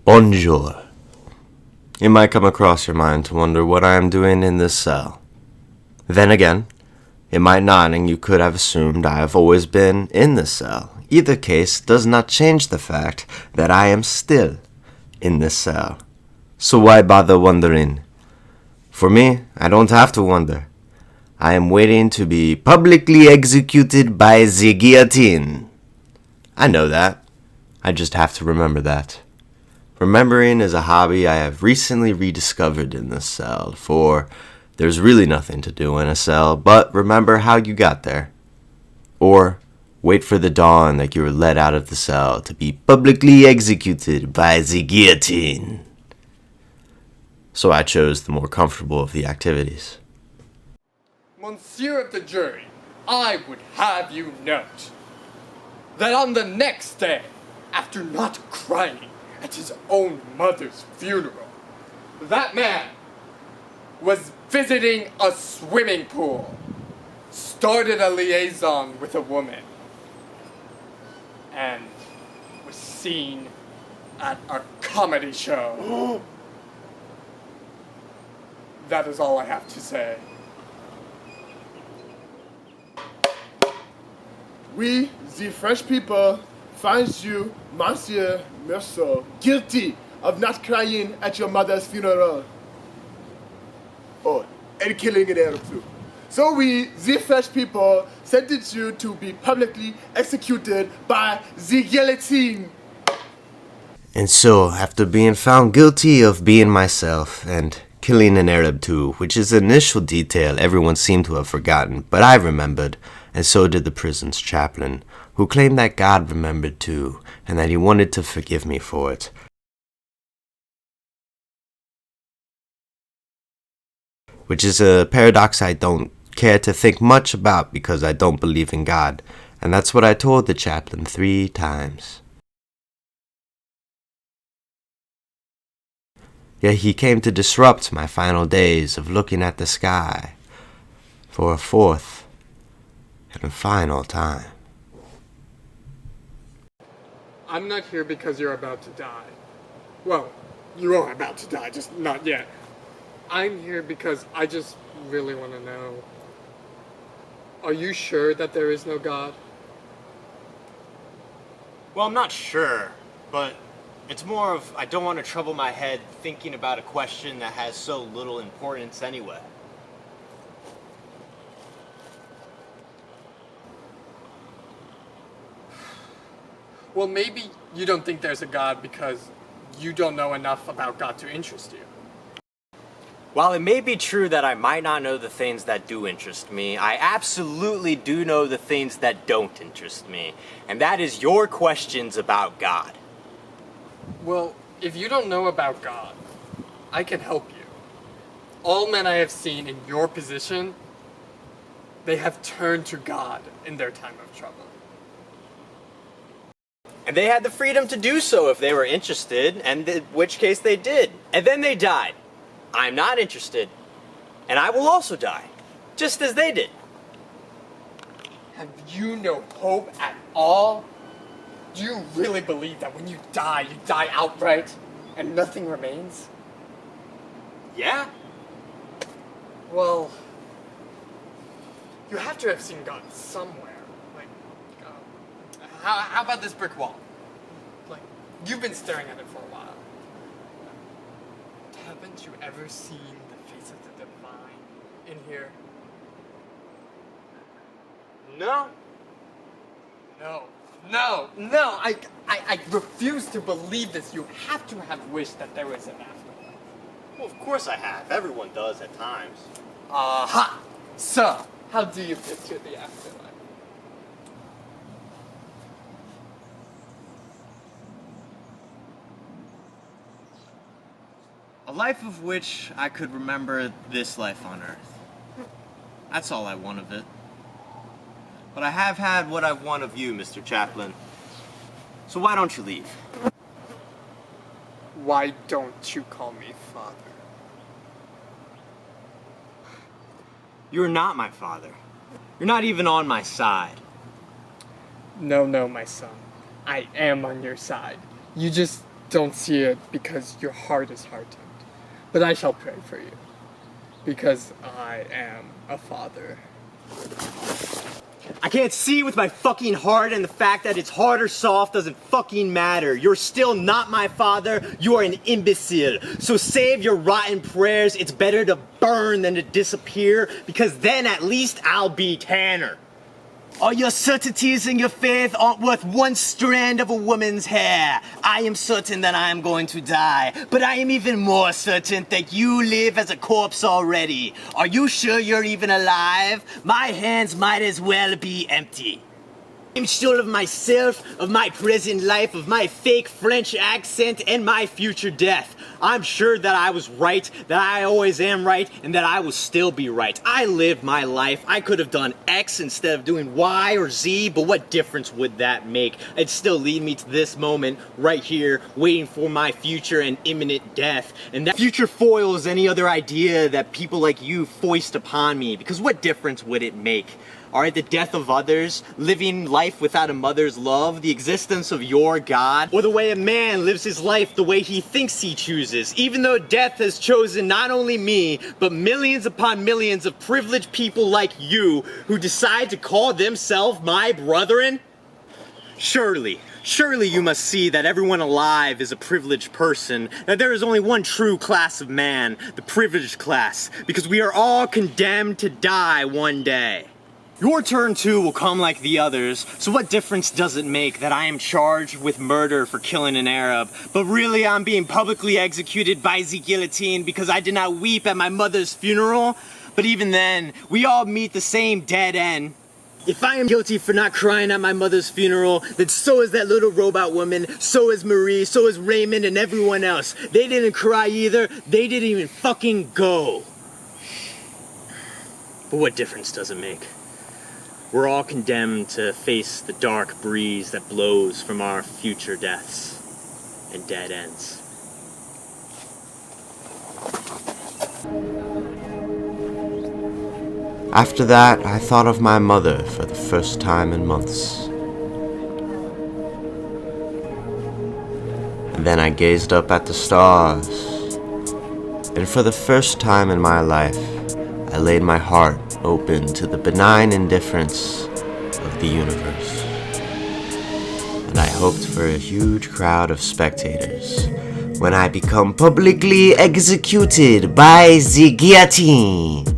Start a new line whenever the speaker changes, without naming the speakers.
Bonjour. It might come across your mind to wonder what I am doing in this cell. Then again, it might not, and you could have assumed I have always been in this cell. Either case does not change the fact that I am still in this cell. So why bother wondering? For me, I don't have to wonder. I am waiting to be publicly executed by the guillotine. I know that. I just have to remember that. Remembering is a hobby I have recently rediscovered in this cell, for there's really nothing to do in a cell but remember how you got there. Or wait for the dawn that you were let out of the cell to be publicly executed by the guillotine. So I chose the more comfortable of the activities.
Monsieur of the jury, I would have you note that on the next day, after not crying at his own mother's funeral, that man was visiting a swimming pool, started a liaison with a woman, and was seen at a comedy show. That is all I have to say.
We, the French people, find you, Monsieur Merceau, guilty of not crying at your mother's funeral. Oh, and killing an Arab too. So we, the French people, sentence you to be publicly executed by the guillotine.
And so, after being found guilty of being myself and killing an Arab too, which is an initial detail everyone seemed to have forgotten, but I remembered, and so did the prison's chaplain, who claimed that God remembered too, and that he wanted to forgive me for it. Which is a paradox I don't care to think much about because I don't believe in God, and that's what I told the chaplain 3 times. Yet he came to disrupt my final days of looking at the sky for a 4th and a final time.
I'm not here because you're about to die. Well, you are about to die, just not yet. I'm here because I just really want to know. Are you sure that there is no God?
Well, I'm not sure, but it's more of I don't want to trouble my head thinking about a question that has so little importance anyway.
Well, maybe you don't think there's a God because you don't know enough about God to interest you.
While it may be true that I might not know the things that do interest me, I absolutely do know the things that don't interest me, and that is your questions about God.
Well, if you don't know about God, I can help you. All men I have seen in your position, they have turned to God in their time of trouble.
And they had the freedom to do so if they were interested, and in which case they did. And then they died. I'm not interested, and I will also die, just as they did.
Have you no hope at all? Do you really believe that when you die outright, and nothing remains?
Yeah?
Well, you have to have seen God somewhere. Like, how about this brick wall? Like, you've been staring at it for a while. Haven't you ever seen the face of the divine in here?
No.
No, I refuse to believe this. You have to have wished that there was an afterlife.
Well, of course I have. Everyone does at times.
Aha! So, how do you picture the afterlife?
A life of which I could remember this life on Earth. That's all I want of it. But I have had what I've won of you, Mr. Chaplain. So why don't you leave?
Why don't you call me father?
You're not my father. You're not even on my side.
No, my son. I am on your side. You just don't see it because your heart is hardened. But I shall pray for you, because I am a father.
I can't see with my fucking heart, and the fact that it's hard or soft doesn't fucking matter. You're still not my father. You are an imbecile. So save your rotten prayers. It's better to burn than to disappear, because then at least I'll be Tanner. All your certainties and your faith aren't worth one strand of a woman's hair. I am certain that I am going to die, but I am even more certain that you live as a corpse already. Are you sure you're even alive? My hands might as well be empty. I'm sure of myself, of my present life, of my fake French accent, and my future death. I'm sure that I was right, that I always am right, and that I will still be right. I lived my life. I could have done X instead of doing Y or Z, but what difference would that make? It'd still lead me to this moment, right here, waiting for my future and imminent death. And that future foils any other idea that people like you foist upon me, because what difference would it make? Alright, the death of others, living life without a mother's love, the existence of your God, or the way a man lives his life the way he thinks he chooses, even though death has chosen not only me, but millions upon millions of privileged people like you who decide to call themselves my brethren? Surely you must see that everyone alive is a privileged person, that there is only one true class of man, the privileged class, because we are all condemned to die one day. Your turn too will come like the others, so what difference does it make that I am charged with murder for killing an Arab, but really I'm being publicly executed by the guillotine because I did not weep at my mother's funeral? But even then, we all meet the same dead end. If I am guilty for not crying at my mother's funeral, then so is that little robot woman, so is Marie, so is Raymond and everyone else. They didn't cry either, they didn't even fucking go. But what difference does it make? We're all condemned to face the dark breeze that blows from our future deaths and dead ends.
After that, I thought of my mother for the first time in months. And then I gazed up at the stars, and for the first time in my life, I laid my heart open to the benign indifference of the universe. And I hoped for a huge crowd of spectators when I become publicly executed by the guillotine.